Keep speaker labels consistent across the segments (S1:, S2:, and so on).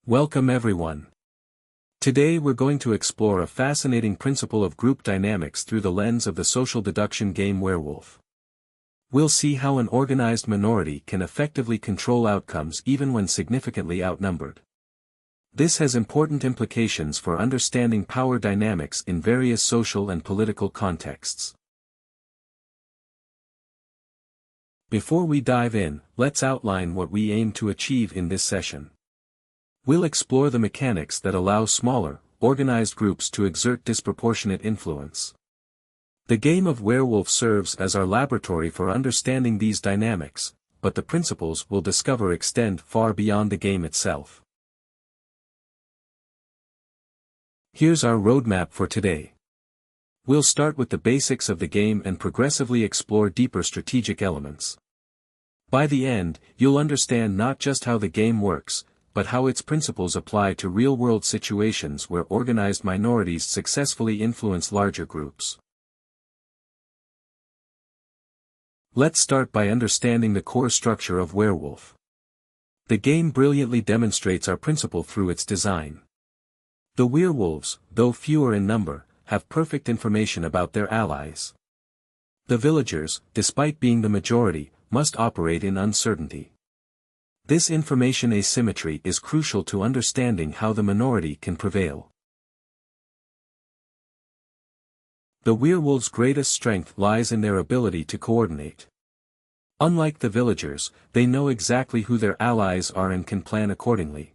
S1: Welcome everyone. Today we're going to explore a fascinating principle of group dynamics through the lens of the social deduction game Werewolf. We'll see how an organized minority can effectively control outcomes even when significantly outnumbered. This has important implications for understanding power dynamics in various social and political contexts. Before we dive in, let's outline what we aim to achieve in this session. We'll explore the mechanics that allow smaller, organized groups to exert disproportionate influence. The game of Werewolf serves as our laboratory for understanding these dynamics, but the principles we'll discover extend far beyond the game itself. Here's our roadmap for today. We'll start with the basics of the game and progressively explore deeper strategic elements. By the end, you'll understand not just how the game works, but how its principles apply to real-world situations where organized minorities successfully influence larger groups. Let's start by understanding the core structure of Werewolf. The game brilliantly demonstrates our principle through its design. The werewolves, though fewer in number, have perfect information about their allies. The villagers, despite being the majority, must operate in uncertainty. This information asymmetry is crucial to understanding how the minority can prevail. The werewolves' greatest strength lies in their ability to coordinate. Unlike the villagers, they know exactly who their allies are and can plan accordingly.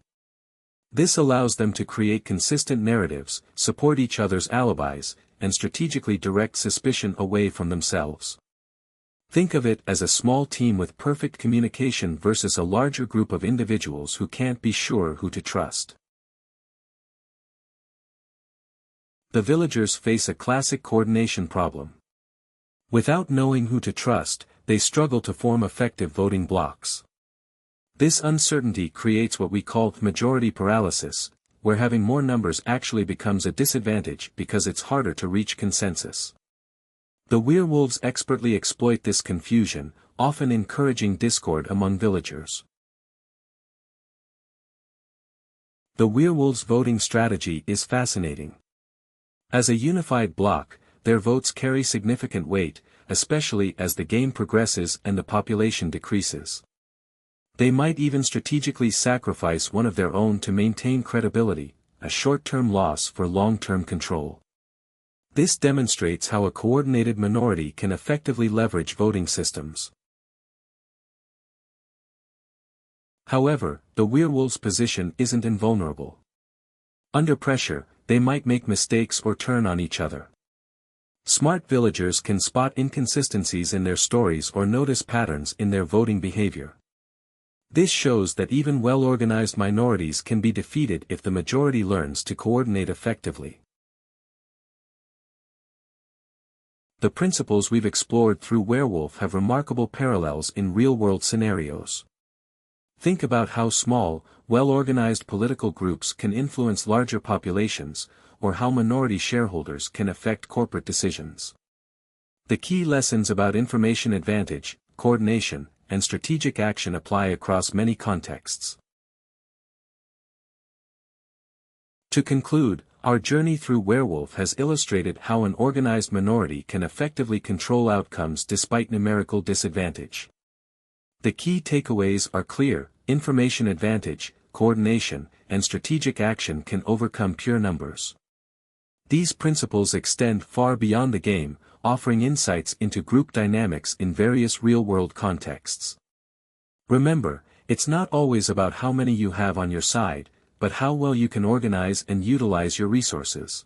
S1: This allows them to create consistent narratives, support each other's alibis, and strategically direct suspicion away from themselves. Think of it as a small team with perfect communication versus a larger group of individuals who can't be sure who to trust. The villagers face a classic coordination problem. Without knowing who to trust, they struggle to form effective voting blocks. This uncertainty creates what we call majority paralysis, where having more numbers actually becomes a disadvantage because it's harder to reach consensus. The werewolves expertly exploit this confusion, often encouraging discord among villagers. The werewolves' voting strategy is fascinating. As a unified bloc, their votes carry significant weight, especially as the game progresses and the population decreases. They might even strategically sacrifice one of their own to maintain credibility, a short-term loss for long-term control. This demonstrates how a coordinated minority can effectively leverage voting systems. However, the werewolves' position isn't invulnerable. Under pressure, they might make mistakes or turn on each other. Smart villagers can spot inconsistencies in their stories or notice patterns in their voting behavior. This shows that even well-organized minorities can be defeated if the majority learns to coordinate effectively. The principles we've explored through Werewolf have remarkable parallels in real-world scenarios. Think about how small, well-organized political groups can influence larger populations, or how minority shareholders can affect corporate decisions. The key lessons about information advantage, coordination, and strategic action apply across many contexts. To conclude, our journey through Werewolf has illustrated how an organized minority can effectively control outcomes despite numerical disadvantage. The key takeaways are clear: information advantage, coordination, and strategic action can overcome pure numbers. These principles extend far beyond the game, offering insights into group dynamics in various real-world contexts. Remember, it's not always about how many you have on your side, but how well you can organize and utilize your resources.